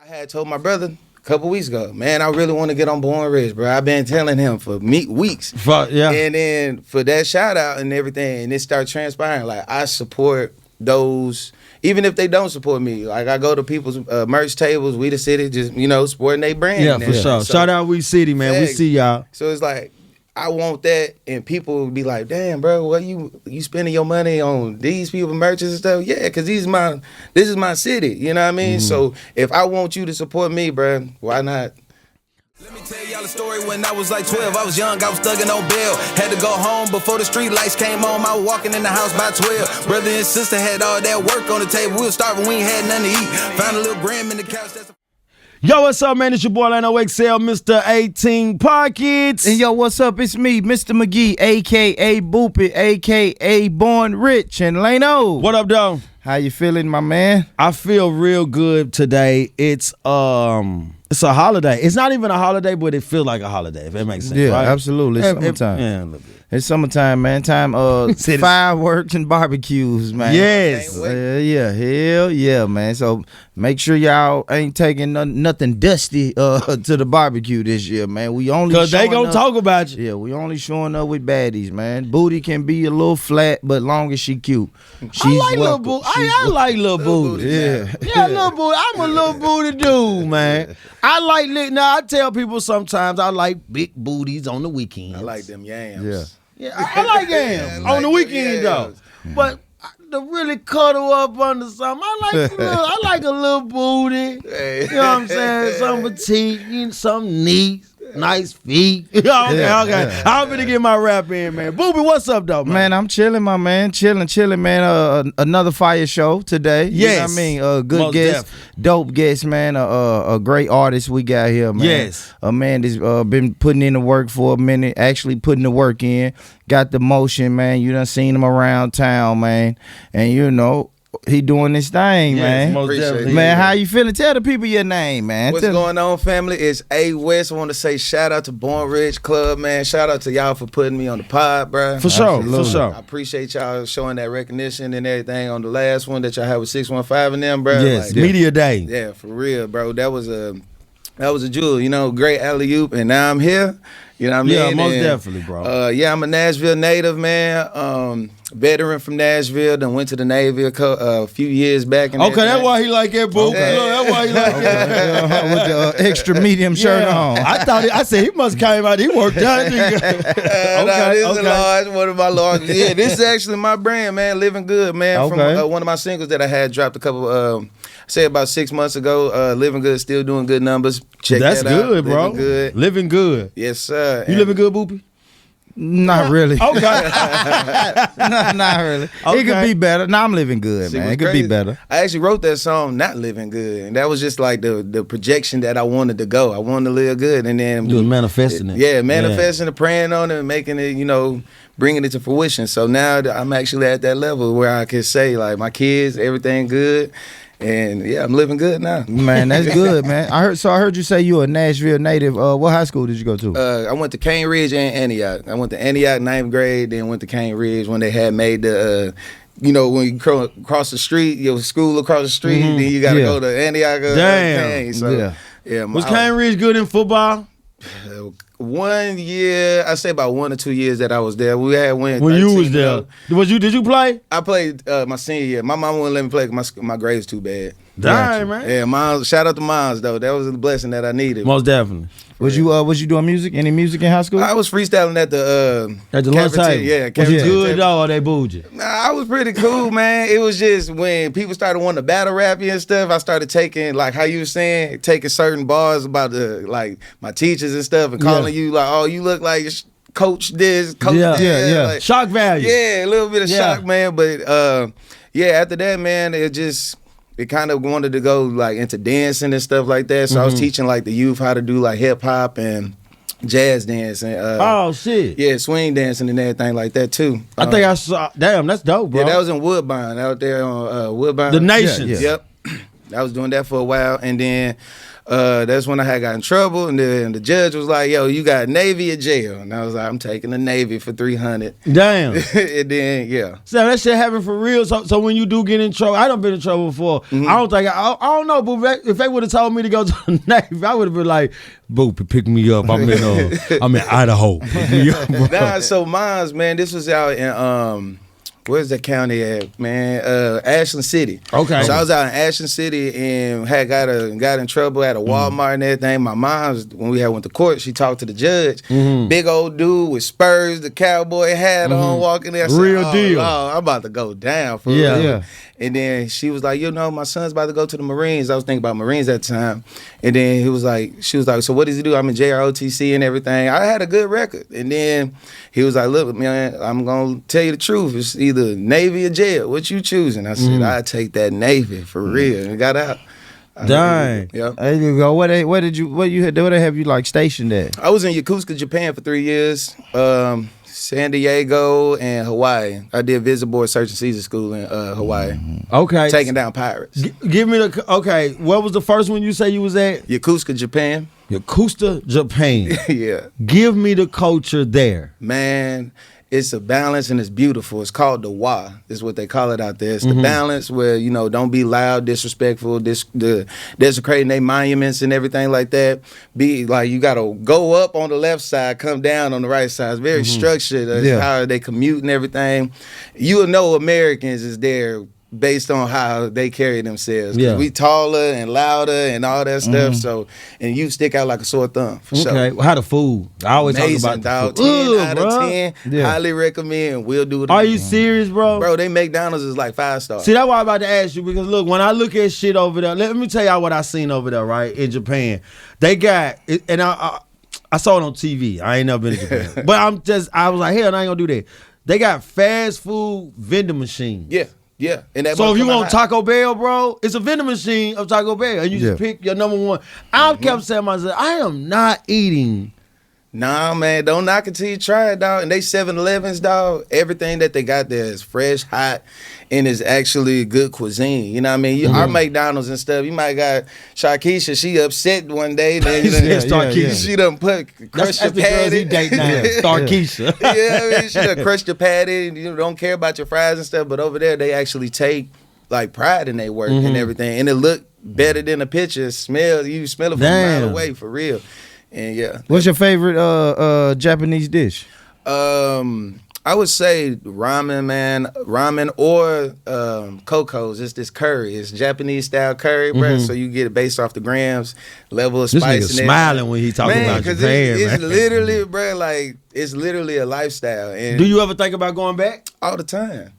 I had told my brother a couple weeks ago, man, I really want to get on Born Rich, bro. I've been telling him for weeks. Yeah. And then for that shout out and everything, and it started transpiring. Like, I support those, even if they don't support me. Like, I go to people's merch tables, We the City, just, supporting their brand. Yeah, for sure. So, Shout out We City, man. We see y'all. So it's like, I want that, and people will be like, "Damn, bro, what you spending your money on these people merches and stuff?" Yeah, because this is my city. You know what I mean? So if I want you to support me, bro, why not? Let me tell y'all a story. When I was like 12, I was young, I was thugging on bail. Had to go home before the street lights came on. I was walking in the house by 12. Brother and sister had all that work on the table. We was starving, we ain't had nothing to eat. Found a little gram in the couch. Yo, what's up, man? It's your boy Lano XL, Mr. 18 Pockets. And yo, what's up? It's me, Mr. McGee, a.k.a. Boopy, a.k.a. Born Rich. And Lano. What up, though? How you feeling, my man? I feel real good today. It's a holiday. It's not even a holiday, but it feels like a holiday, if that makes sense. Yeah, right? absolutely. It's summertime. Yeah, a little bit. It's summertime, man. Time fireworks and barbecues, man. Yes. Yeah, hell yeah, man. So make sure y'all ain't taking nothing dusty to the barbecue this year, man. We only because they gonna talk about you. Yeah, we only showing up with baddies, man. Booty can be a little flat, but long as she cute. I like little booty. I like little booty. Yeah, little booty. I'm a little booty dude, man. Now I tell people sometimes I like big booties on the weekends. I like them yams. Yeah, I like yams on the weekend though. But to really cuddle up under something, I like a little booty. You know what I'm saying? Some petite, something neat. Nice feet. Okay. I'm gonna get my rap in, man. Booby, what's up, though, man? Man, I'm chilling, my man. Chilling, man. Another fire show today. Yes. You know what I mean? Good Most guest, dope guest, man. A great artist we got here, man. Yes. A man that's been putting in the work for a minute, actually putting the work in. Got the motion, man. You done seen him around town, man. And he doing this thing, man. Most definitely. Man, how you feeling? Tell the people your name, man. What's going on, family? It's A West. I want to say shout out to Born Rich Club, man. Shout out to y'all for putting me on the pod, bro. For sure. I appreciate y'all showing that recognition and everything on the last one that y'all had with 615 and them, bro. Yes, Media Day. Yeah, for real, bro. That was a jewel, great alley-oop, and now I'm here. You know what I mean? Yeah, most definitely, bro. I'm a Nashville native, man. Veteran from Nashville, then went to the Navy a few years back. Okay, that's why he like that, boo. Okay. That's why he like that. With the extra medium shirt on. I said he must came out. He worked out. This is a large, one of my largest. Yeah, this is actually my brand, man. Living Good, man. From one of my singles that I had dropped a couple. Say about 6 months ago. Living Good, still doing good numbers. Check That's that out. good, bro. Living Good. Living good. Yes, sir. You living good, Boopy? Not really. Okay. Not really. Okay. It could be better. No, I'm living good, man. It could be better. I actually wrote that song, Not Living Good. And that was just like the projection that I wanted to go. I wanted to live good. And then you was manifesting it. Yeah, manifesting it, praying on it, and making it, bringing it to fruition. So now I'm actually at that level where I can say, like, my kids, everything good. And yeah, I'm living good now. Man, that's good, man. I heard you say you a Nashville native. What high school did you go to? I went to Cane Ridge and Antioch. I went to Antioch 9th grade, then went to Cane Ridge when they had made the when you cross the street, your school across the street, then you got to go to Antioch. Damn. Cane. So, yeah. Was Cane Ridge good in football? 1 year, I say about 1 or 2 years that I was there. We had went when you was there. Did you play? I played my senior year. My mom wouldn't let me play because my grades too bad. Dang, man. Yeah, Miles. Shout out to Miles though. That was a blessing that I needed. Most definitely. Was you doing music? Any music in high school? I was freestyling at the lunch table. Yeah, was you good though, or they booed you? Nah, I was pretty cool, man. It was just when people started wanting to battle rap you and stuff, I started taking, like how you were saying, taking certain bars about like my teachers and stuff and calling you like, oh, you look like coach this, coach that. Yeah. Like, shock value. Yeah, a little bit of shock, man. But after that, man, it kind of wanted to go like into dancing and stuff like that. So I was teaching like the youth how to do like hip hop and jazz dance and oh shit. Yeah, swing dancing and everything like that too. I think I saw. Damn, that's dope, bro. Yeah, that was in Woodbine out there on Woodbine. The Nations. Yep. I was doing that for a while, and then that's when I had got in trouble, and then the judge was like, "Yo, you got Navy or jail?" And I was like, "I'm taking the Navy for $300." Damn. And then So that shit happened for real. So when you do get in trouble, I done been in trouble before. Mm-hmm. I don't know, but if they would have told me to go to the Navy, I would have been like, "Boop, pick me up. I'm in Idaho. Pick me up, bro." nah, so mine's, man, this was out in where's that county at, man? Ashland City. Okay. So I was out in Ashland City and had got in trouble at a Walmart and everything. My mom's, when we went to court, she talked to the judge. Big old dude with Spurs, the cowboy hat on, walking there. I said, Real deal. Oh, I'm about to go down for Yeah. real. Yeah. And then she was like, my son's about to go to the Marines. I was thinking about Marines at the time. And then she was like, so what does he do? I'm in JROTC and everything. I had a good record. And then he was like, look, man, I'm going to tell you the truth. It's either Navy or jail. What you choosing? I said, I take that Navy for real. And got out. Dang. Yeah. There you go. Where they have you like stationed at? I was in Yokosuka, Japan for 3 years. San Diego and Hawaii. I did visit board search and seizure school in Hawaii. Okay. Taking down pirates. Give me okay. What was the first one you say you was at? Yokosuka, Japan. Yokosuka, Japan. Yeah. Give me the culture there. Man, it's a balance and it's beautiful. It's called the wa. Is what they call it out there. It's the balance where, don't be loud, disrespectful, desecrating their monuments and everything like that. Be like, you got to go up on the left side, come down on the right side. It's very structured. It's how they commute and everything. You'll know Americans is there based on how they carry themselves. 'Cause we taller and louder and all that stuff. So, and you stick out like a sore thumb for sure. Okay. How the food? I always Amazing, talk about dog. 10 food. out of 10. Yeah. Highly recommend. We'll do it. Are again. you serious, bro? Bro, they McDonald's is like 5-star. See, that's why I'm about to ask you, because look, when I look at shit over there, let me tell y'all what I seen over there, right, in Japan. They got, and I saw it on TV. I ain't never been to Japan. But I was like, hell, I ain't gonna do that. They got fast food vending machines. Yeah. Yeah. And that So if you want hot. Taco Bell, bro, it's a vending machine of Taco Bell. And you just pick your number one. I kept saying to myself, I am not eating. Nah, man, don't knock it till you try it, dog. And they 7-Elevens, dog, everything that they got there is fresh, hot, and is actually good cuisine. You know what I mean? Our McDonald's and stuff, you might got Sharkeisha, she upset one day. Then, she done crushed your patty. Starkeisha. Yeah, I mean, she done crushed your patty. You don't care about your fries and stuff, but over there, they actually take, like, pride in their work and everything. And it look better than a picture. You smell it from a mile away, for real. And yeah. What's your favorite Japanese dish? I would say ramen, man. Ramen or Coco's. It's this curry. It's Japanese style curry, bro. So you get it based off the grams, level of spice. This nigga smiling when he talking about Japan, it's man. literally, bro, like, it's literally a lifestyle. And Do you ever think about going back? all the time.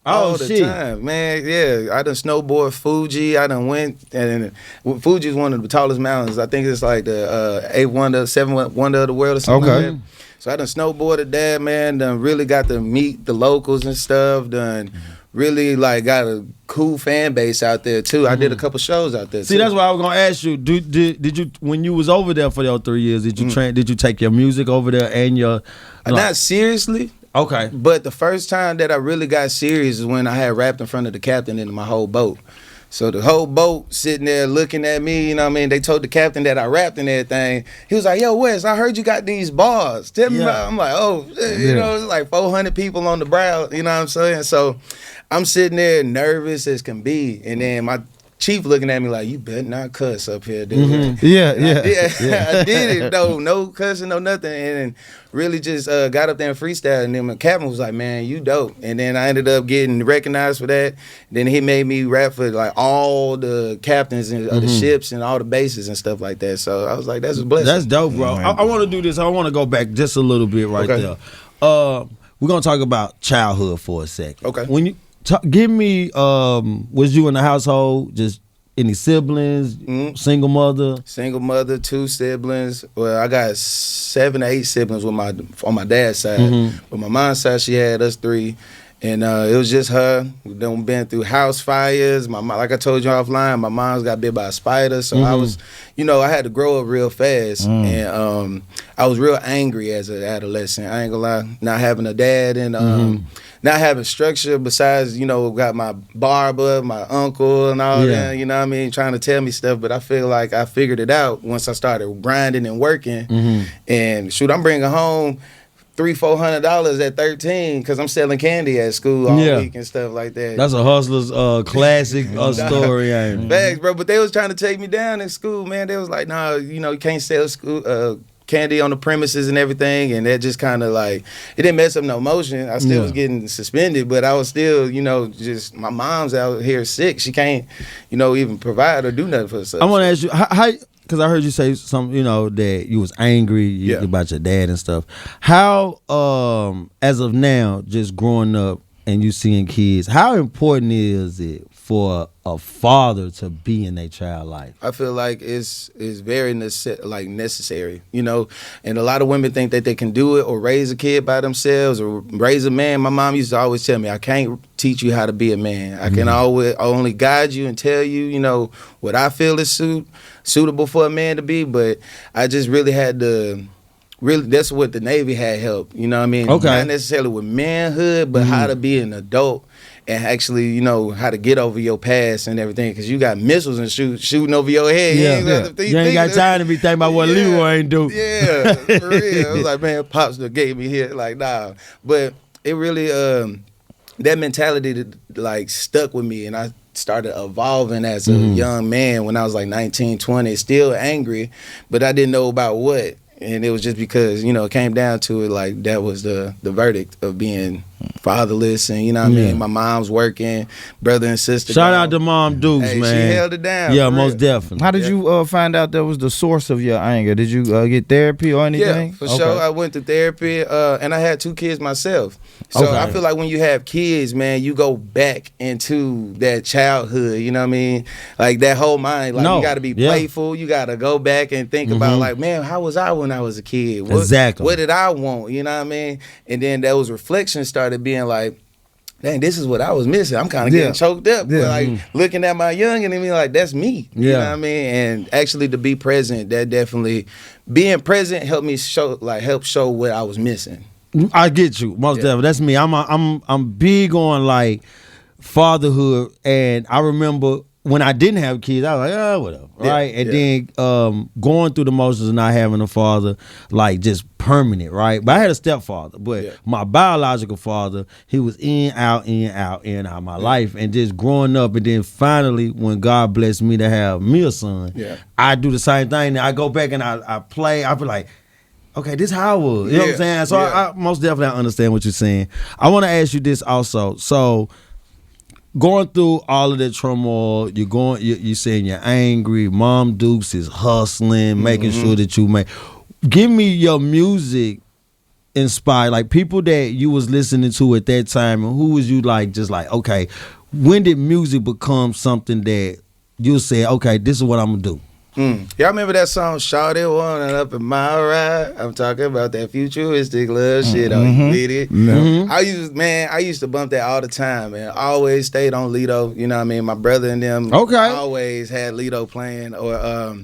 Oh, All the shit. time, man. Yeah, I done snowboard Fuji. I done went, and Fuji is one of the tallest mountains. I think it's like the 8th wonder, 7th wonder of the world or something like that. So I done snowboarded that, man. Done really got to meet the locals and stuff. Done really like got a cool fan base out there too. I did a couple shows out there. See, too. that's what I was gonna ask you. Did you, when you was over there for those 3 years, did you did you take your music over there and your Not seriously. Okay. But the first time that I really got serious is when I had rapped in front of the captain in my whole boat. So the whole boat sitting there looking at me, you know what I mean? They told the captain that I rapped and everything. He was like, yo, Wes, I heard you got these bars. Tell me about it. I'm like, oh, you know, it's like 400 people on the brow, you know what I'm saying? So I'm sitting there nervous as can be. And then my chief looking at me like, you better not cuss up here, dude. I did it, though. No cussing, no nothing. And really just got up there and freestyle. And then my captain was like, man, you dope. And then I ended up getting recognized for that. Then he made me rap for like all the captains of the ships and all the bases and stuff like that. So I was like, that's a blessing. That's dope, bro. I want to do this. I want to go back just a little bit there. We're going to talk about childhood for a second. Okay. When you give me, was you in the household, just any siblings, single mother? Single mother, 2 siblings. Well, I got 7 or 8 siblings on my dad's side. But my mom's side, she had us 3. And it was just her. We've been through house fires. My mom, like I told you offline, my mom's got bit by a spider. So I was, I had to grow up real fast. And I was real angry as an adolescent. I ain't gonna lie. Not having a dad and not having structure besides, got my barber, my uncle and all that, you know what I mean, trying to tell me stuff. But I feel like I figured it out once I started grinding and working. And shoot, I'm bringing home $300-400 at 13 because I'm selling candy at school all week and stuff like that. That's a hustler's classic story. Facts, bro. But they was trying to take me down in school, man. They was like, nah, you can't sell school candy on the premises and everything. And that just kind of like, it didn't mess up no motion. I still was getting suspended, but I was still, just my mom's out here sick. She can't, even provide or do nothing for herself. I want to ask you, how because I heard you say something, that you was angry about your dad and stuff. How, as of now, just growing up and you seeing kids, how important is it for a father to be in their child life? I feel like it's very necessary, and a lot of women think that they can do it or raise a kid by themselves or raise a man. My mom used to always tell me, I can't teach you how to be a man. I can always only guide you and tell you, what I feel is suitable for a man to be, but I just really had to. Really, that's what the Navy had helped. You know what I mean? Okay. Not necessarily with manhood, but how to be an adult and actually, how to get over your past and everything. Because you got missiles and shooting over your head. You ain't got time to be thinking about what Leroy ain't do. Yeah, for real. I was like, man, Pops that gave me here. Like, nah. But it really, that mentality stuck with me. And I started evolving as a young man when I was like 19, 20. Still angry, but I didn't know about what. And it was just because, it came down to it, like, that was the verdict of being fatherless. And, what I mean? My mom's working, brother and sister. Shout out to Mom Dukes, man. She held it down. Yeah, most definitely. How did you find out that was the source of your anger? Did you get therapy or anything? Yeah, for sure. I went to therapy, and I had 2 kids myself. So I feel like when you have kids, man, you go back into that childhood, you know what I mean? Like, that whole mind. Like, you got to be playful. You got to go back and think about, like, man, how was I when I was a kid? Exactly. What did I want? You know what I mean? And then those reflections started being like, dang, this is what I was missing. I'm kind of getting choked up. But like looking at my young and being like, that's me. You know what I mean? And actually to be present, that definitely, being present helped me show what I was missing. I get you, most definitely. That's me. I'm big on like fatherhood, and I remember when I didn't have kids, I was like, oh, whatever, right? And then going through the motions of not having a father, like just permanent, right? But I had a stepfather, but my biological father, he was in, out my life, and just growing up, and then finally, when God blessed me to have me a son, I do the same thing. I go back and I play. I feel like, okay, this how I was. You know what I'm saying? So I most definitely understand what you're saying. I want to ask you this also. So, going through all of that turmoil, you're saying you're angry. Mom Dukes is hustling, making sure that you make. Give me your music inspired, like people that you was listening to at that time, and who was you like? Just like, okay, when did music become something that you say, okay, this is what I'm gonna do? Y'all remember that song, Shawty Wanna Up in My Ride? I'm talking about that futuristic love shit. You get it? I used to bump that all the time, and always stayed on Lido. You know what I mean? My brother and them always had Lido playing, or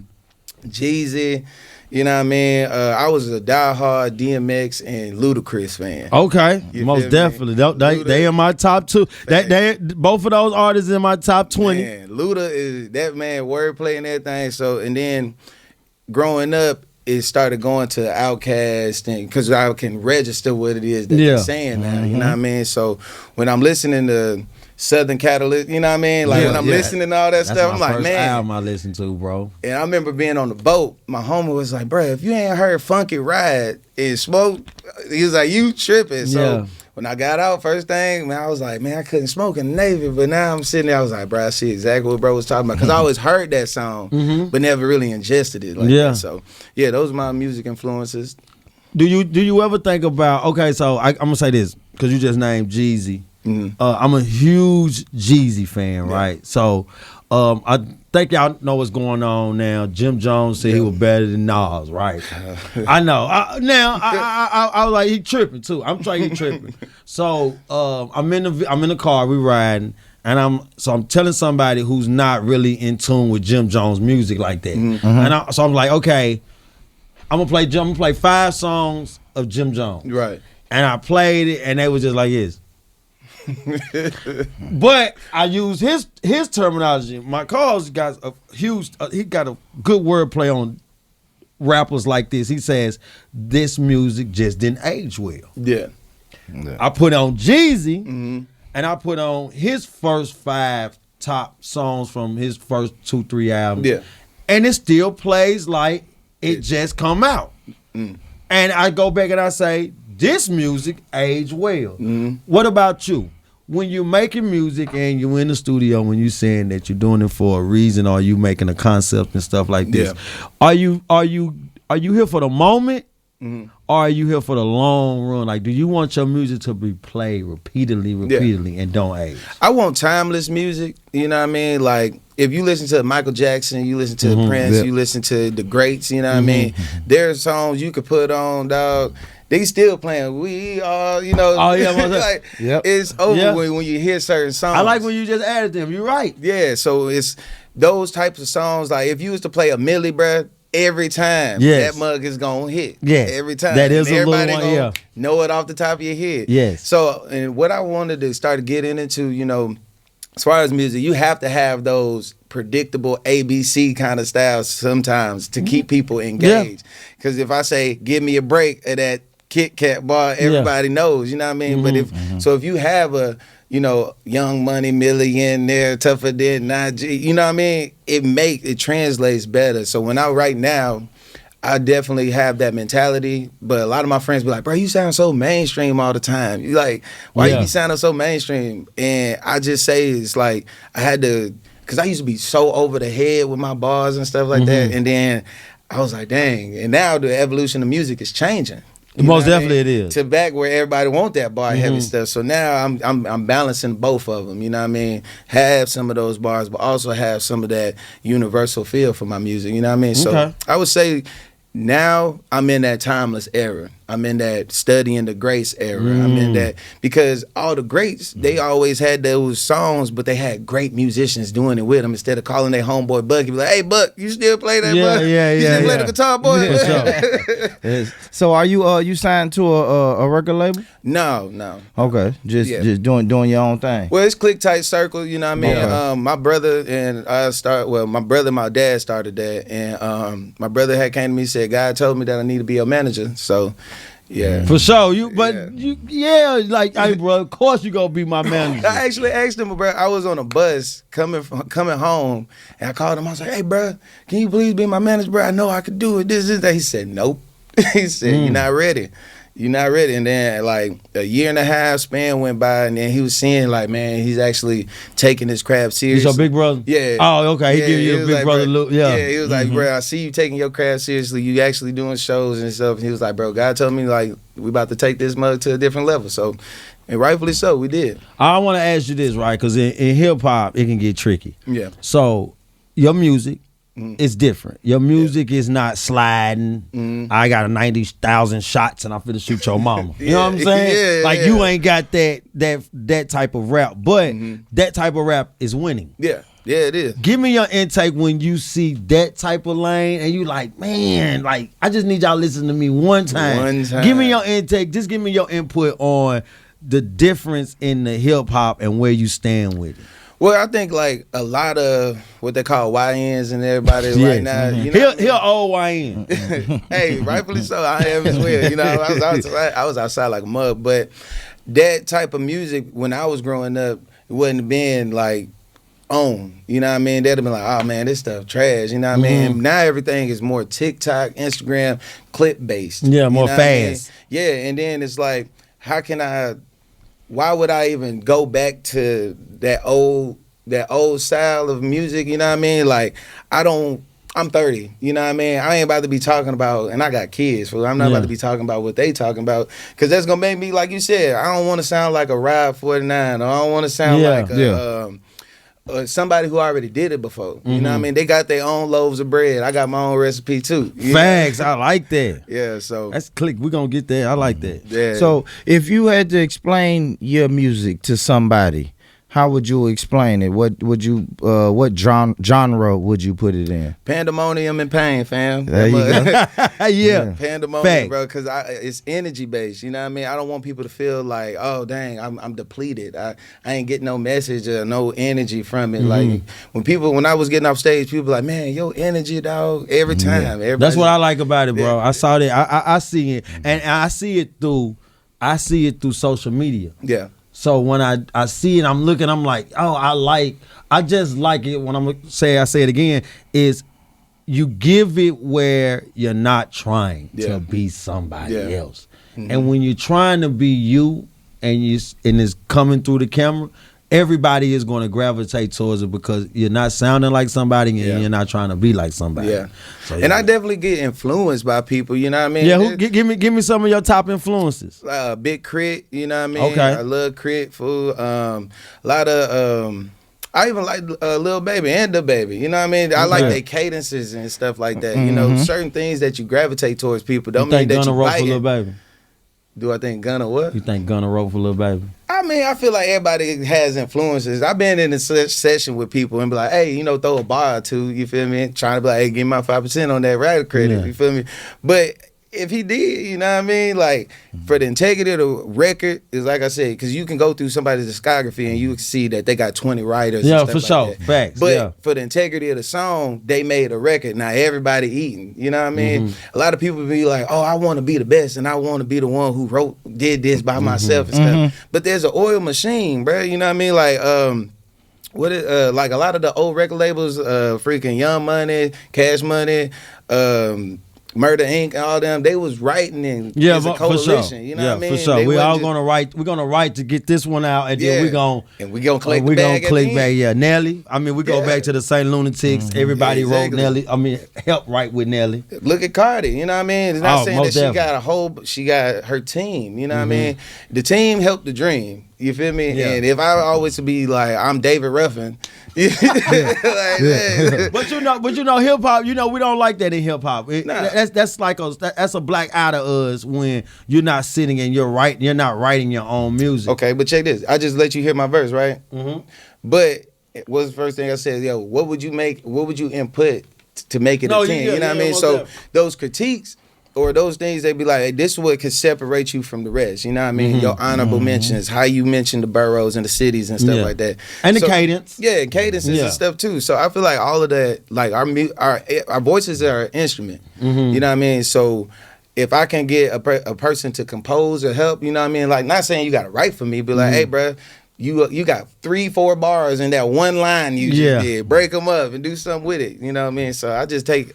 Jeezy. You know what I mean? I was a diehard DMX and Ludacris fan. Okay, most definitely. They in my top 2. They both of those artists in my top 20. Man, Luda is that man, wordplay and everything. So, and then growing up, it started going to Outkast, and because I can register what it is that they're saying now. You know what I mean? So when I'm listening to Southern Catalyst, you know what I mean? Like when I'm listening to all that stuff, I'm like, man. That's my album I listen to, bro. And I remember being on the boat. My homie was like, bro, if you ain't heard Funky Ride and Smoke, he was like, you tripping. So when I got out, first thing, man, I was like, man, I couldn't smoke in the Navy. But now I'm sitting there, I was like, bro, I see exactly what bro was talking about. Because I always heard that song, but never really ingested it like that. So, yeah, those are my music influences. Do you ever think about, okay, so I'm going to say this, because you just named Jeezy. I'm a huge Jeezy fan, right? So I think y'all know what's going on now. Jim Jones said he was better than Nas, right? I know. I was like, he tripping too. I'm trying, he tripping. So I'm in the car, we riding, and I'm telling somebody who's not really in tune with Jim Jones music like that, and so I'm like, okay, I'm gonna play 5 songs of Jim Jones, Right. and I played it, and they was just like this. But I use his terminology. My cause got a huge. He got a good wordplay on rappers like this. He says this music just didn't age well. Yeah. I put on Jeezy, and I put on his first 5 top songs from his first 2-3 albums. Yeah. And it still plays like it just come out. And I go back and I say, this music aged well. What about you? When you're making music and you're in the studio, when you're saying that you're doing it for a reason, or you making a concept and stuff like this, are you here for the moment, or are you here for the long run? Like, do you want your music to be played repeatedly, and don't age? I want timeless music. You know what I mean? Like, if you listen to Michael Jackson, you listen to Prince, you listen to the greats. You know what I mean? There are songs you could put on, dog. They still playing. We are, you know. Oh yeah, like, it's over when you hear certain songs. I like when you just added them. You're right. Yeah, so it's those types of songs. Like, if you was to play a Millie, bruh, every time that mug is gonna hit. Yeah, every time. That is and a everybody little one. gonna know it off the top of your head. Yes. So, and what I wanted to start getting into, you know, as far as music, you have to have those predictable ABC kind of styles sometimes to keep people engaged. Because if I say, give me a break of that Kit Kat bar, everybody knows, you know what I mean? But if you have a, you know, Young Money millionaire, tougher than Najee, you know what I mean? It translates better. So when I write now, I definitely have that mentality. But a lot of my friends be like, bro, you sound so mainstream all the time. You like, why you be sounding so mainstream? And I just say it's like I had to, because I used to be so over the head with my bars and stuff like that. And then I was like, dang. And now the evolution of music is changing. Most definitely it is. To back where everybody want that bar heavy stuff. So now I'm balancing both of them, you know what I mean? Have some of those bars, but also have some of that universal feel for my music, you know what I mean? So I would say now I'm in that timeless era. I'm in that studying the greats era. I'm in that, because all the greats, they always had those songs, but they had great musicians doing it with them instead of calling their homeboy Buck. You'd be like, hey, Buck, you still play that, Buck? You still play the guitar, boy? Sure. So are you signed to a record label? No. Okay, just doing your own thing. Well, it's Click Tight Circle, you know what I mean? My brother and my brother and my dad started that, and my brother had came to me and said, God told me that I need to be your manager, so yeah. For sure. Like, hey, bro, of course you gonna be my manager. I actually asked him, bro. I was on a bus coming home, and I called him. I was like, hey, bro, can you please be my manager, bro? I know I could do it. This, that. He said, nope. He said, you're not ready. You're not ready. And then, like, a year and a half span went by, and then he was seeing, like, man, he's actually taking his craft seriously. He's your big brother? Yeah. Oh, okay. He give you a big like, brother bro, look. Yeah. Yeah, he was like, bro, I see you taking your craft seriously. You actually doing shows and stuff. And he was like, bro, God told me, like, we about to take this mug to a different level. So, and rightfully so, we did. I want to ask you this, right? Because in hip-hop, it can get tricky. Yeah. So, your music, it's different. Your music is not sliding. I got a 90,000 shots and I'm finna shoot your mama. You know what I'm saying? You ain't got that type of rap, but that type of rap is winning. Yeah, it is. Give me your intake when you see that type of lane and you like, man, like, I just need y'all to listen to me one time. Give me your intake. Just give me your input on the difference in the hip hop and where you stand with it. Well, I think like a lot of what they call YNs and everybody right now. You know, he old YN. Hey, rightfully so. I am as well. You know, I was outside like a mug, but that type of music when I was growing up, it wasn't being like on. You know what I mean? They'd have been like, oh man, this stuff trash. You know what I mean? Now everything is more TikTok, Instagram, clip based. Yeah, more fast. I mean? Yeah, and then it's like, why would I even go back to that old style of music, you know what I mean? Like, I'm 30, you know what I mean? I ain't about to be talking about, and I got kids, so I'm not about to be talking about what they talking about, because that's going to make me, like you said, I don't want to sound like a Ride 49, or I don't want to sound like somebody who already did it before. You know what I mean? They got their own loaves of bread. I got my own recipe too. Facts. I like that. Yeah, so that's click. We're gonna get there. I like that. Yeah. So if you had to explain your music to somebody, how would you explain it? What would you what genre would you put it in? Pandemonium and pain, fam. There you go. Yeah. Pandemonium, Fact. bro, because it's energy based. You know what I mean? I don't want people to feel like, oh dang, I'm depleted. I ain't getting no message or no energy from it. Like when I was getting off stage, people were like, man, your energy, dog, every time. That's what I like about it, bro. I saw that. I see it, and I see it through social media. Yeah. So when I see it, I'm looking, I'm like, oh, I just like it. When I say it again, is you give it where you're not trying to be somebody else. And when you're trying to be you and it's coming through the camera, everybody is going to gravitate towards it because you're not sounding like somebody and you're not trying to be like somebody. Yeah. So, and I definitely get influenced by people, you know what I mean? Yeah, give me some of your top influences. Big Crit, you know what I mean? Okay. I love Crit, fool. A lot of I even like Lil Baby and Da Baby, you know what I mean? I like their cadences and stuff like that. You know, certain things that you gravitate towards people don't mean that you like Lil it. Baby? Do I think Gunna what? You think Gunna wrote for Lil Baby? I mean, I feel like everybody has influences. I've been in a session with people and be like, hey, you know, throw a bar or two, you feel me? Trying to be like, hey, give me my 5% on that writer credit, you feel me? But if he did, you know what I mean? Like, for the integrity of the record, is like I said, because you can go through somebody's discography and you can see that they got 20 writers. Yeah, and stuff for sure. like that. Facts. But for the integrity of the song, they made a record. Now everybody eating, you know what I mean? A lot of people be like, oh, I want to be the best and I want to be the one who did this by myself and stuff. But there's an oil machine, bro. You know what I mean? Like, like a lot of the old record labels, freaking Young Money, Cash Money, Murder Inc. and all them, they was writing in as a coalition. For sure. You know what I mean? For sure. We all gonna write. We're gonna write to get this one out, and then we gonna click. We gonna click back. Yeah, Nelly. I mean, we go back to the Saint Lunatics. Everybody wrote Nelly. I mean, help write with Nelly. Look at Cardi. You know what I mean? It's not saying that she got her team. You know what I mean? The team helped the dream. You feel me? Yeah. And if I always be like, I'm David Ruffin. But you know, hip hop. You know, we don't like that in hip hop. That's a black out of us when you're not sitting and you're not writing your own music. Okay, but check this. I just let you hear my verse, right? But what's the first thing I said? Yo, what would you input to make it a 10? You know what I mean? So those critiques or those things, they be like, hey, this is what could separate you from the rest. You know what I mean? Your honorable mentions, how you mention the boroughs and the cities and stuff like that. And the cadence. Yeah, cadences and stuff too. So I feel like all of that, like our voices are an instrument. You know what I mean? So if I can get a person to compose or help, you know what I mean? Like, not saying you got to write for me, but like, hey, bro, you got 3-4 bars in that one line you just did. Break them up and do something with it. You know what I mean? So I take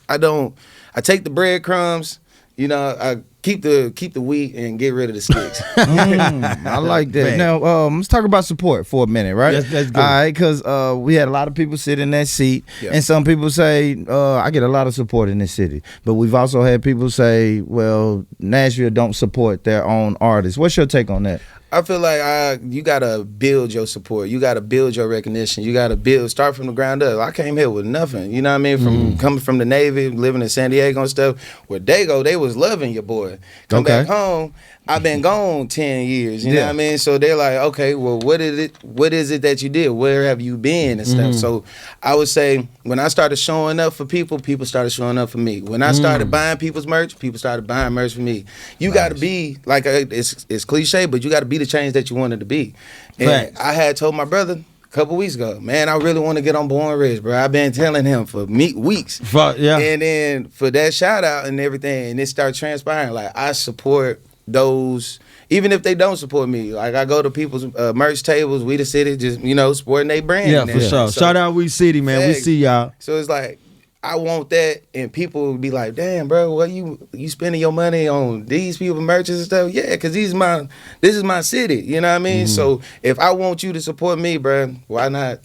the breadcrumbs. You know, I keep the wheat and get rid of the sticks. I like that. Man. Now, let's talk about support for a minute, right? That's good. All right, because we had a lot of people sit in that seat, and some people say, I get a lot of support in this city. But we've also had people say, well, Nashville don't support their own artists. What's your take on that? I feel like you gotta build your support. You gotta build your recognition. You gotta start from the ground up. I came here with nothing. You know what I mean? Coming from the Navy, living in San Diego and stuff. Where they was loving your boy. Come back home. I've been gone 10 years. You know what I mean? So they're like, okay, well, what is it that you did? Where have you been and stuff? So I would say when I started showing up for people started showing up for me. When I started buying people's merch, people started buying merch for me. You got to be, like, it's cliche, but you got to be the change that you wanted to be. And I had told my brother a couple weeks ago, man, I really want to get on Born Rich, bro. I've been telling him for weeks. And then for that shout out and everything, and it started transpiring. Like, I support those, even if they don't support me. Like, I go to people's merch tables, We the City, just, you know, supporting their brand. Yeah, for sure. So, shout out We City, man. We see y'all. So it's like, I want that, and people would be like, damn, bro, what you spending your money on these people's merches and stuff? Yeah, because this is my city, you know what I mean? So if I want you to support me, bro, why not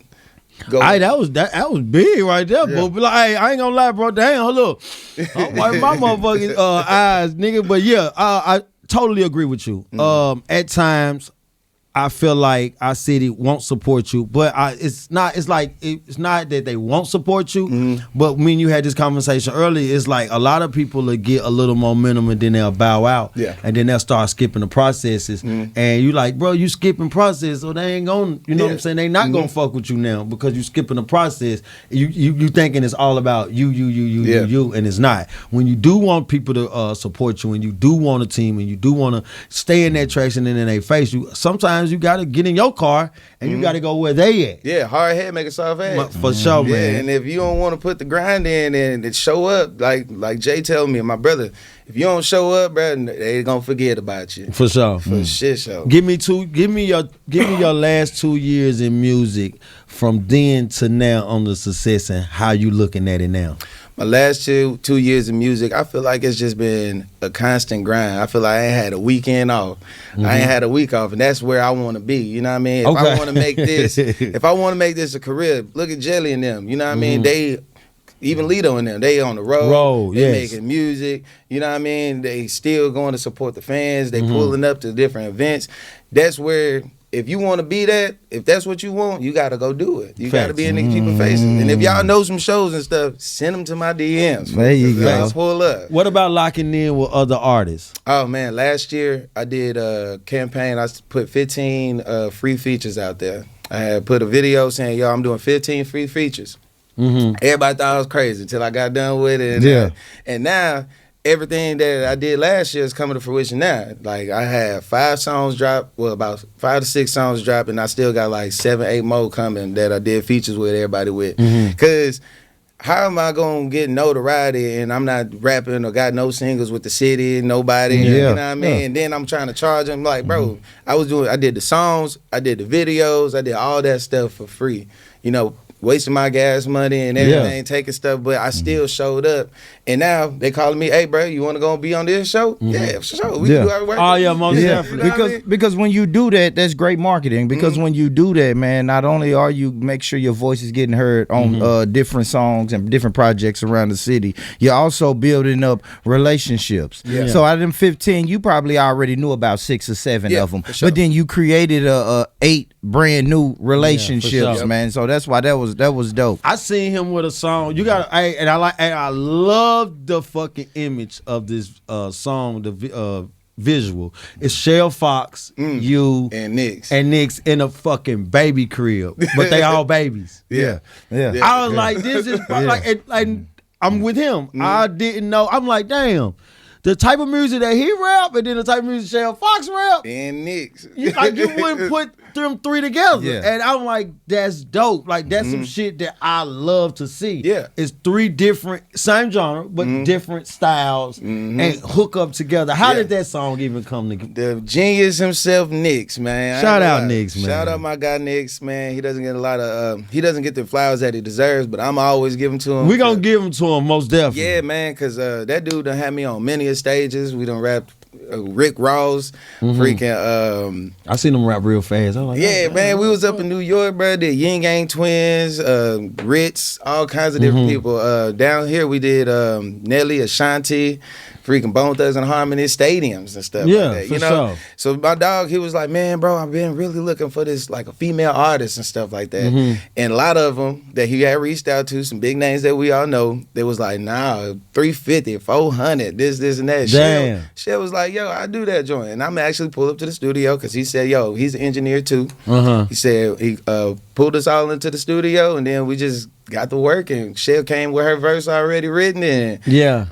go? That was big right there, bro. Like, hey, I ain't gonna lie, bro. Damn, hold up. I'm wiping my motherfucking eyes, nigga. But yeah, I totally agree with you. At times, I feel like our city won't support you, but it's not that they won't support you, but when you had this conversation earlier, it's like a lot of people will get a little momentum and then they'll bow out, and then they'll start skipping the processes, and you like, bro, you skipping process, so they ain't gonna, you know what I'm saying? They not gonna fuck with you now because you skipping the process. You thinking it's all about you, and it's not. When you do want people to support you, and you do want a team, and you do want to stay in that traction and in their face, sometimes you got to get in your car and you got to go where they at. Yeah, hard head make a soft ass. For sure, man. And if you don't want to put the grind in and show up, like Jay told me and my brother, if you don't show up, bro, they gonna forget about you. For sure. For shit show. Give me your last 2 years in music from then to now on the success and how you looking at it now. My last two years of music, I feel like it's just been a constant grind. I feel like I ain't had a weekend off. I ain't had a week off, and that's where I want to be. You know what I mean? If I want to make this, a career, look at Jelly and them. You know what I mean? They, even Lito and them, they on the road. They making music. You know what I mean? They still going to support the fans. They pulling up to different events. That's where. If you want to be that, if that's what you want, you got to go do it. You got to be in the people's faces. And if y'all know some shows and stuff, send them to my DMs. There you go. Let's pull up. What about locking in with other artists? Oh, man. Last year, I did a campaign. I put 15 free features out there. I had put a video saying, yo, I'm doing 15 free features. Everybody thought I was crazy until I got done with it. And now, everything that I did last year is coming to fruition now. Like, I had 5 songs drop, well, about 5 to 6 songs drop, and I still got like 7, 8 more coming that I did features with everybody with. Because how am I going to get notoriety and I'm not rapping or got no singles with the city, nobody, you know what I mean? And then I'm trying to charge them. Like, bro, I did the songs, I did the videos, I did all that stuff for free. You know, wasting my gas money and everything, taking stuff, but I still showed up. And now they calling me, hey, bro, you want to go be on this show? Yeah, for sure. We can do our work. Oh, yeah, most definitely. Because when you do that, that's great marketing. Because when you do that, man, not only are you make sure your voice is getting heard on different songs and different projects around the city, you're also building up relationships. So out of them 15, you probably already knew about 6 or 7 of them. Sure. But then you created 8 brand new relationships, man. So that's why that was dope. I seen him with a song. I love the fucking image of this song, the visual. It's Shell Fox, you, and Nix in a fucking baby crib, but they all babies. Yeah. I was like, this is like I'm with him. I didn't know. I'm like, damn. The type of music that he rap and then the type of music Shell Fox rap. And Nix. You wouldn't put them 3 together. And I'm like, that's dope. Like, that's some shit that I love to see. It's 3 different, same genre, but different styles and hook up together. How did that song even come together? The genius himself, Nix, man. Shout out Nix, man. Shout out my guy Nix, man. He doesn't get a lot of, he doesn't get the flowers that he deserves, but I'm always giving to him. We gonna give him to him, most definitely. Yeah, man, because that dude done had me on many stages. We done rapped Rick Ross, freaking. I seen him rap real fast. I was like, man, we was up in New York, bro. The Yin Yang Twins, Ritz, all kinds of different people. Down here we did Nelly, Ashanti, freaking Bone Thugs and Harmony stadiums and stuff like that. You know? Sure. So my dog, he was like, man, bro, I've been really looking for this, like a female artist and stuff like that. And a lot of them that he had reached out to, some big names that we all know, they was like, nah, 350, 400, this and that. Damn. Shell was like, yo, I do that joint. And I'm actually pull up to the studio because he said, yo, he's an engineer too. He said he pulled us all into the studio and then we just got to work and Shell came with her verse already written and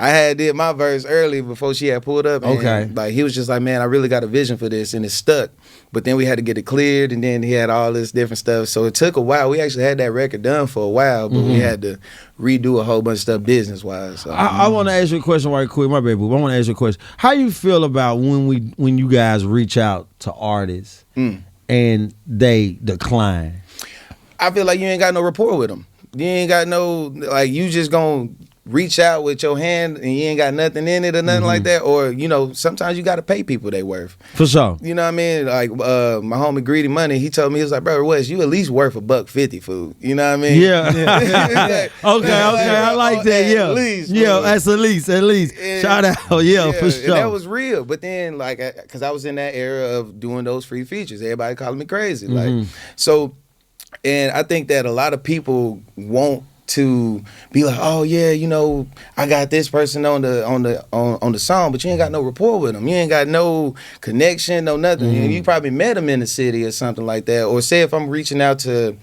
I had did my verse early before she had pulled up. And like he was just like, man, I really got a vision for this and it stuck. But then we had to get it cleared and then he had all this different stuff. So it took a while. We actually had that record done for a while, but we had to redo a whole bunch of stuff business-wise. So. I want to ask you a question right quick. My baby, I want to ask you a question. How you feel about when you guys reach out to artists and they decline? I feel like you ain't got no rapport with them. You ain't got no, like, you just gonna reach out with your hand and you ain't got nothing in it or nothing like that, or sometimes you got to pay people they worth. For sure. You know what I mean? Like my homie Greedy Money, he told me, he was like, bro, Wes, you at least worth $1.50 food. You know what I mean? Yeah. Okay, I like that. Yeah. At least, that's at least. And, shout out. Yeah, for sure. And that was real. But then, like, because I was in that era of doing those free features, everybody calling me crazy. Like, so, and I think that a lot of people want to be like, oh yeah, I got this person on the song, but you ain't got no rapport with them. You ain't got no connection, no nothing. You probably met them in the city or something like that. Or say if I'm reaching out to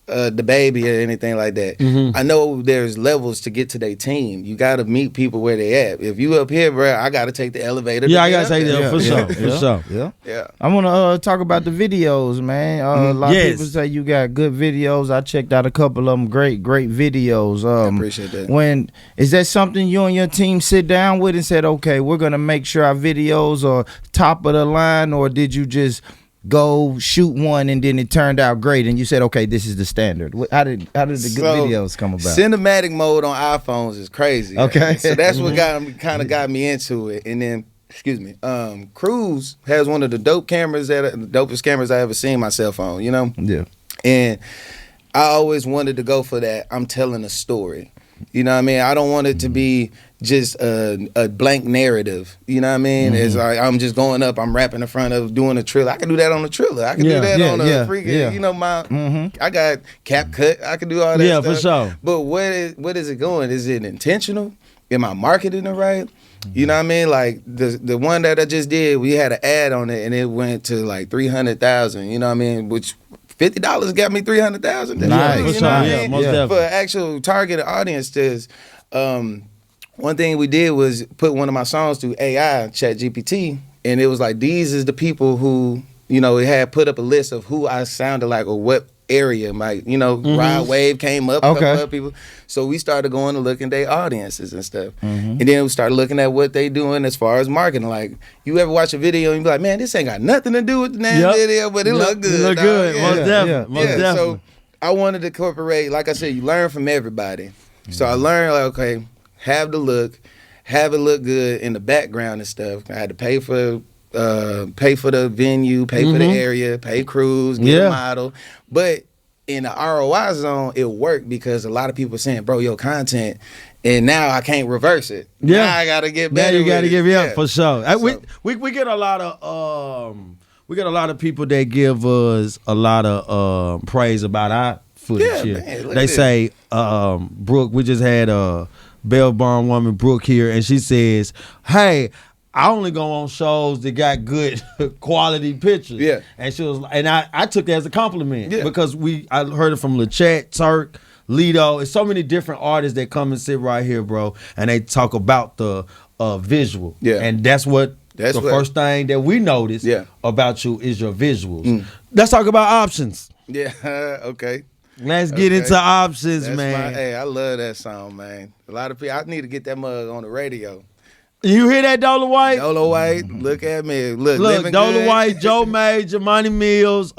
the baby or anything like that. I know there's levels to get to their team. You got to meet people where they at. If you up here, bro, I got to take the elevator. Yeah, I got to take that for sure. Yeah. I want to talk about the videos, man. A lot of people say you got good videos. I checked out a couple of them. Great videos. I appreciate that. Is that something you and your team sit down with and said, okay, we're gonna make sure our videos are top of the line, or did you just go shoot one and then it turned out great and you said, okay, this is the standard? How did the good videos come about? Cinematic mode on iPhones is crazy. Okay. So that's what got me into it. And then, Cruise has one of the dopest cameras I ever seen my cell phone, Yeah. And I always wanted to go for that. I'm telling a story. You know what I mean? I don't want it to be just a blank narrative. You know what I mean? It's like I'm just going up, I'm rapping in front of doing a Triller. I can do that on a Triller. I can do that on a freaking, I got CapCut. I can do all that stuff. Yeah, for sure. But what is it going? Is it intentional? Am I marketing it right? You know what I mean? Like the one that I just did, we had an ad on it and it went to like 300,000. You know what I mean? Which $50 got me 300,000. Nice. You know what I mean? For actual targeted audiences, one thing we did was put one of my songs through AI, ChatGPT, and it was like, these is the people who, it had put up a list of who I sounded like or what area. Like, Rod Wave came up, a couple other people. So we started going to look at their audiences and stuff. And then we started looking at what they doing as far as marketing. Like, you ever watch a video and you be like, man, this ain't got nothing to do with the damn video, but it look good. It look good. Most definitely. So I wanted to incorporate, like I said, you learn from everybody. So I learned, like, okay, have it look good in the background and stuff. I had to pay for the venue, pay for the area, pay crews, get a model. But in the ROI zone, it worked because a lot of people were saying, bro, your content, and now I can't reverse it. Yeah. Now I got to get better. Now you got to give it up for sure. So, we get a lot of people that give us a lot of praise about our footage here. Man, they say, Brooke, we just had Bell-born woman Brooke here, and she says, hey, I only go on shows that got good quality pictures. Yeah. And she was, and I took that as a compliment because I heard it from LeChat, Turk, Lido. It's so many different artists that come and sit right here, bro, and they talk about the visual. Yeah. And that's the first thing that we notice about you is your visuals. Let's talk about options. Yeah, okay. Let's get into options, man. Hey, I love that song, man. A lot of people, I need to get that mug on the radio. You hear that, Dola White? Dola White, look at me. Look, Dola White, Joe May, Jamani Mills,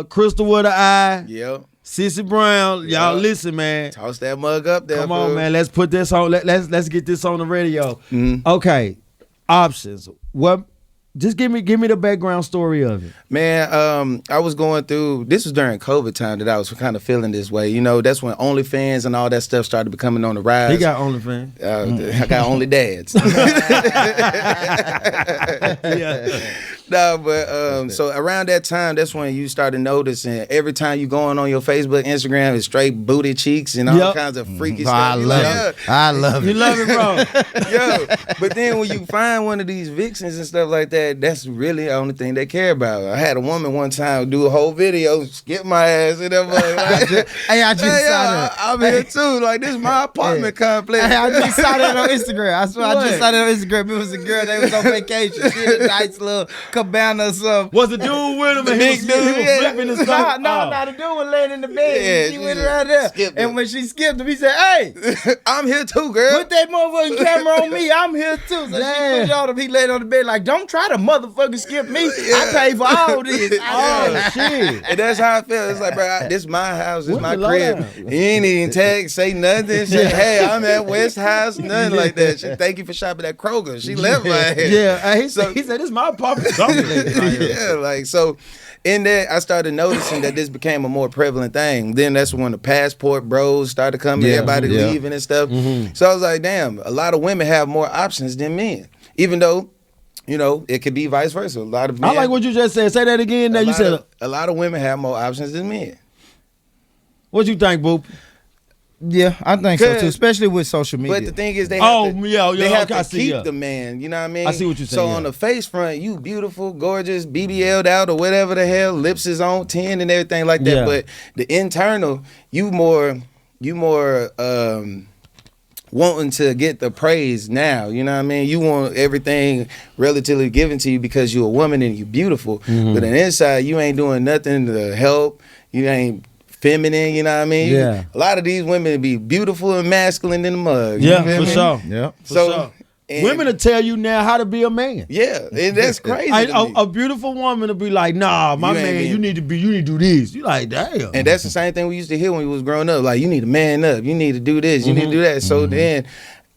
Crystal with an Eye. Yep. Sissy Brown. Y'all listen, man. Toss that mug up there. Come on, man. Let's put this on. Let's get this on the radio. Okay. Options. What? Just give me the background story of it. Man, I was going through, this was during COVID time that I was kind of feeling this way. That's when OnlyFans and all that stuff started becoming on the rise. He got OnlyFans. I got Only Dads. No, but so around that time, that's when you started noticing every time you going on your Facebook, Instagram, it's straight booty cheeks and all kinds of freaky stuff. I love it. I love it. You love it, bro. But then when you find one of these vixens and stuff like that, that's really the only thing they care about. I had a woman one time do a whole video, skip my ass and everything. Like, hey, I just saw that. I'm here too. Like, this is my apartment complex. Hey, I just saw that on Instagram. I swear, I just saw that on Instagram. It was a girl that was on vacation. She had a nice little cabana or something. Was the dude with him and he was flipping and stuff? No, the dude was laying in the bed. Yeah, She went around there. And when she skipped him, he said, hey, I'm here too, girl. put that motherfucking camera on me. I'm here too. So she put it on him. He laid on the bed like, don't try to motherfucking skip me. I paid for all this. Oh, shit. And that's how I felt. It's like, bro, this is my house, this is my crib. He ain't even text, say nothing. Say, hey, I'm at West House, nothing like that. She, thank you for shopping at Kroger. She left my head. Yeah, he said, this is my apartment. Yeah, like, so in that, I started noticing that this became a more prevalent thing. Then that's when the passport bros started coming, everybody leaving and stuff. So I was like, damn, a lot of women have more options than men. Even though, you know, it could be vice versa. A lot of men, I like what you just said. Say that again. Now you said a lot of women have more options than men. What you think, Boop? Yeah, I think so too, especially with social media. But the thing is, they have to see, keep the man. You know what I mean? I see what you're saying. So on the face front, you beautiful, gorgeous, BBL'd out or whatever the hell, lips is on 10 and everything like that. Yeah. But the internal, you more wanting to get the praise now. You know what I mean? You want everything relatively given to you because you're a woman and you're beautiful. But on the inside, you ain't doing nothing to help. You ain't feminine, you know what I mean? Yeah. A lot of these women be beautiful and masculine in the mug. Yeah, for sure. Yeah. So women will tell you now how to be a man. yeah, and that's crazy. to me. A beautiful woman will be like, nah, my man, you need to do this. You like, damn. And that's the same thing we used to hear when we was growing up. Like, you need to man up. You need to do this. You need to do that. So then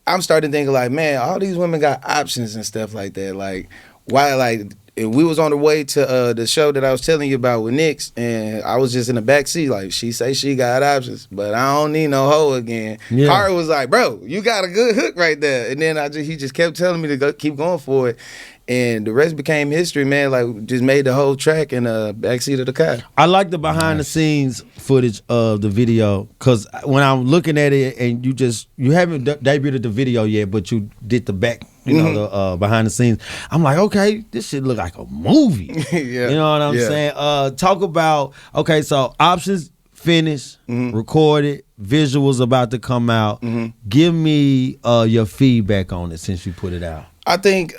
I'm starting to think like, man, all these women got options and stuff like that. Like, why, like, and we was on the way to the show that I was telling you about with Nix, and I was just in the back seat, like, she say she got options, but I don't need no hoe again. Yeah. Carter was like, bro, you got a good hook right there. And then he just kept telling me to keep going for it. And the rest became history, man. Like, just made the whole track in the backseat of the car. I like the behind the scenes footage of the video because when I'm looking at it and you haven't debuted the video yet, but you did the back, the behind the scenes. I'm like, okay, this shit look like a movie. Yeah. You know what I'm saying? Talk about, okay, so options finished, recorded, visuals about to come out. Give me your feedback on it since you put it out. I think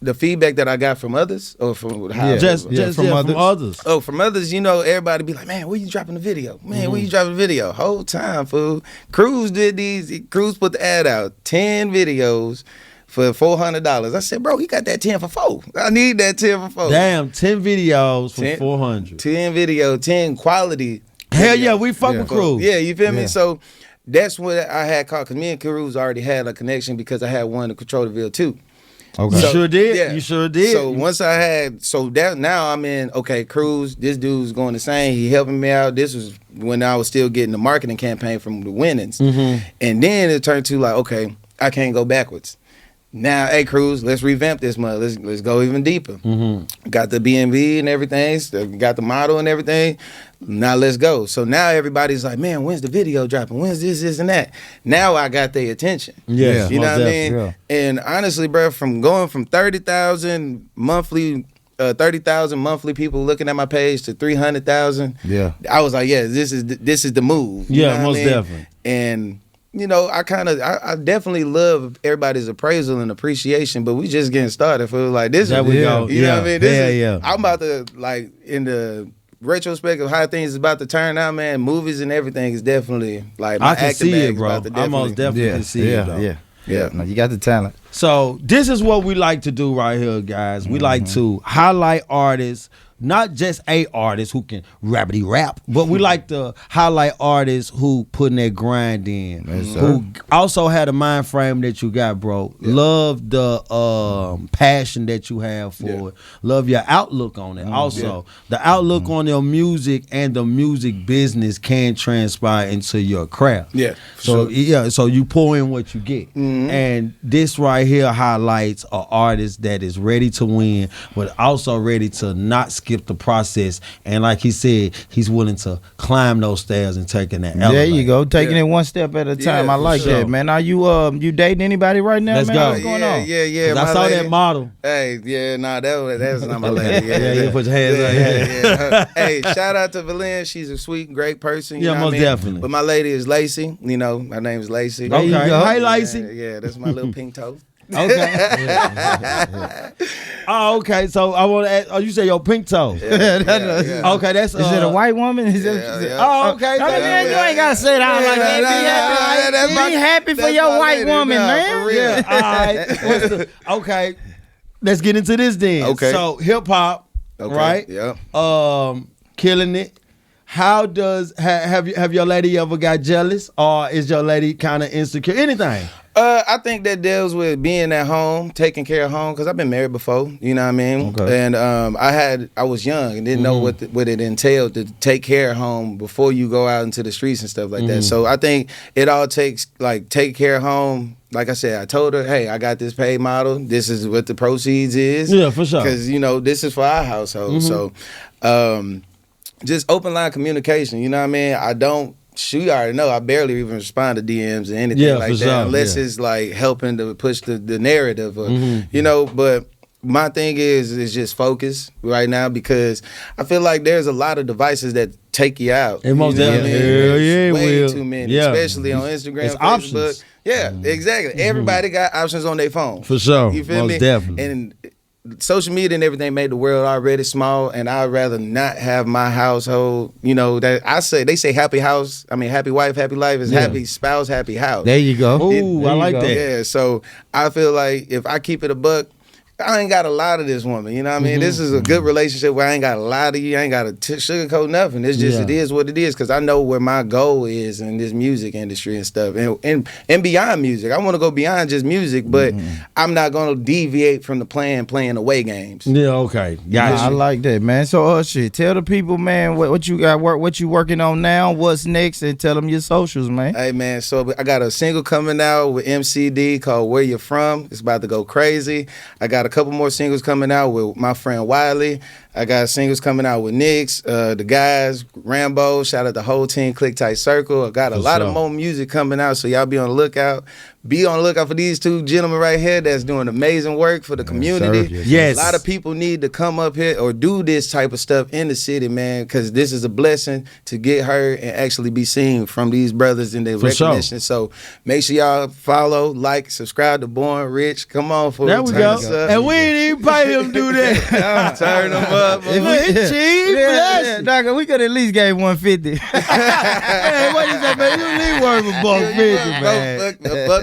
the feedback that I got from others, or from how Just from others. Oh, from others, everybody be like, man, where you dropping the video? Man, where you dropping the video? Whole time, fool. Cruz did these. Cruz put the ad out, 10 videos for $400. I said, bro, he got that 10 for 4. I need that 10 for 4. Damn, 10 videos for 400. 10 video, 10 quality. Hell videos. Yeah, we fuck with Cruz. Yeah, you feel me? So that's what I had called, because me and Cruz already had a connection because I had one to Control the Ville too. Okay. You sure did. Yeah. You sure did. So once I had, now I'm in, okay, Cruz, this dude's going to sing. He helping me out. This was when I was still getting the marketing campaign from the winnings. And then it turned to like, okay, I can't go backwards. Now, hey, Cruz, let's revamp this mother. Let's go even deeper. Got the B&B and everything. Got the model and everything. Now let's go. So now everybody's like, man, when's the video dropping? When's this and that? Now I got their attention. Yeah, you know what I mean? Yeah. And honestly, bro, from going from 30,000 monthly people looking at my page to 300,000. Yeah, I was like, yeah, this is the move. You know most definitely. And I definitely love everybody's appraisal and appreciation, but we just getting started for like this. There we go. You know what I mean? I'm about to, like, in the retrospect of how things is about to turn out, man, movies and everything is definitely like my I can see it, bro. I most definitely see it, though. Yeah. No, you got the talent. So this is what we like to do right here, guys. We like to highlight artists, not just a artist who can rabbity rap, but we like to highlight artists who putting their grind in, who also had a mind frame that you got, bro. Yeah. Love the passion that you have for it. Love your outlook on it. Also, the outlook on your music and the music business can transpire into your craft. Yeah. So so you pour in what you get, and this right here highlights an artist that is ready to win, but also ready to not skip the process, and like he said, he's willing to climb those stairs and taking that elevator. There you go, taking it one step at a time. I like that, man. Are you dating anybody right now? Let's man? go. What's going on? Yeah. I saw that model. Hey, that's not my lady. You put your hands up. Hey, shout out to Valin. She's a sweet, great person. You know most what I mean? Definitely. But my lady is Lacey. You know, my name is Lacey. Okay. Hey, Lacey. Yeah, that's my little pink toe. Okay. Oh, okay. So I want to ask. Oh, you say your pink toe. Yeah. Okay, that's. Is it a white woman? Is it? Oh, okay. I mean, man, you ain't gotta say it out like that. Be happy for your white woman, man. For real. Yeah. All right. Okay. Let's get into this then. Okay. So hip hop, right? Yeah. Killing it. How does have your lady ever got jealous, or is your lady kind of insecure? Anything? I think that deals with being at home, taking care of home, because I've been married before, you know what I mean? Okay. And I was young and didn't know what it entailed to take care of home before you go out into the streets and stuff like that. So I think it all takes, like, take care of home. Like I said, I told her, hey, I got this paid model. This is what the proceeds is. Yeah, for sure. Because, this is for our household. So just open line communication, you know what I mean? I don't, you already know, I barely even respond to DMs or anything like that, sure, unless it's like helping to push the narrative, or, but my thing is just focus right now, because I feel like there's a lot of devices that take you out. And most definitely. There's way will. too many, Yeah. especially on Instagram, It's Facebook. options. Yeah, exactly. Everybody got options on their phone. For sure. You feel most me? definitely. And social media and everything made the world already small, and I'd rather not have my household, that they say happy wife, happy life is happy spouse, happy house. There you go. Ooh, I like that. Yeah, so I feel like if I keep it a buck, I ain't got a lot of this woman, you know what I mean? This is a good relationship where I ain't got a lot of you, I ain't got to sugarcoat nothing. It's just, it is what it is, because I know where my goal is in this music industry and stuff, and beyond music. I want to go beyond just music, but I'm not going to deviate from the playing away games. Yeah, okay. Gotcha. I like that, man. So, shit, tell the people, man, what you got what you working on now, what's next, and tell them your socials, man. Hey, man, so I got a single coming out with MCD called Where You're From. It's about to go crazy. I got a couple more singles coming out with my friend Wiley. I got singles coming out with Nix, the guys, Rambo. Shout out the whole team, Click Tight Circle. I got a lot of more music coming out, so y'all be on the lookout. Be on the lookout for these two gentlemen right here that's doing amazing work for the community. Yes. A lot of people need to come up here or do this type of stuff in the city, man, because this is a blessing to get heard and actually be seen from these brothers in their recognition. So make sure y'all follow, like, subscribe to Born Rich. Come on, for There we go. And we ain't even pay him to do that. Turn them up. Dog, we could at least gave 150. Hey, what is that, man? You need worth a $1.50, man.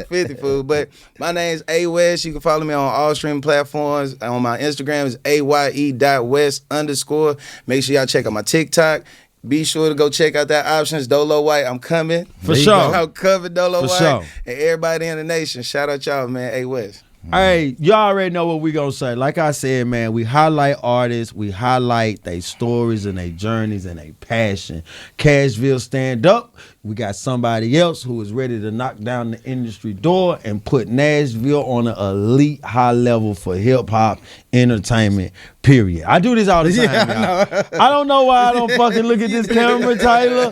$1.50, fool. But my name's A West. You can follow me on all streaming platforms. On my Instagram is aye.west_. Make sure y'all check out my TikTok. Be sure to go check out that options. Dolo White, I'm coming. For sure. I'm covered, Dolo For White. sure. And everybody in the nation. Shout out y'all, man. A West. Hey, y'all already know what we gonna say. Like I said, man, we highlight artists, we highlight their stories and their journeys and their passion. Cashville stand up. We got somebody else who is ready to knock down the industry door and put Nashville on an elite high level for hip hop entertainment. Period. I do this all the time, y'all. I don't know why I don't fucking look at this camera, Tyler,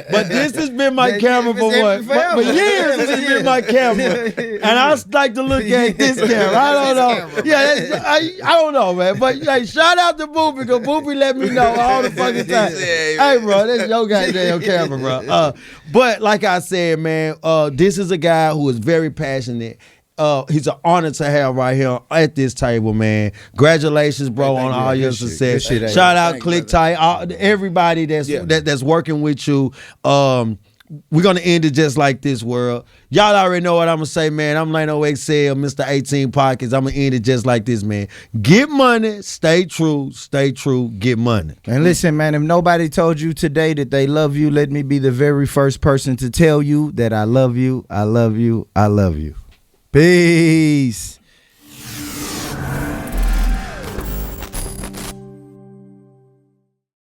but this has been my camera for what? For years, this has been my camera, and I like to look at this camera. I don't know. Yeah, I don't know, man. But hey, shout out to Boopy, because Boopy let me know all the fucking time. Hey, bro, that's your goddamn camera, bro. But like I said, man, this is a guy who is very passionate. He's an honor to have right here at this table, man. Congratulations, bro, on all your success. Shout out Click Tight, everybody that's working with you. We're gonna end it just like this, world. Y'all already know what I'm gonna say, man. I'm Lano XL, Mr. 18 Pockets. I'm gonna end it just like this, man. Get money, stay true, get money. And listen, man, if nobody told you today that they love you, let me be the very first person to tell you that I love you, I love you, I love you. Peace.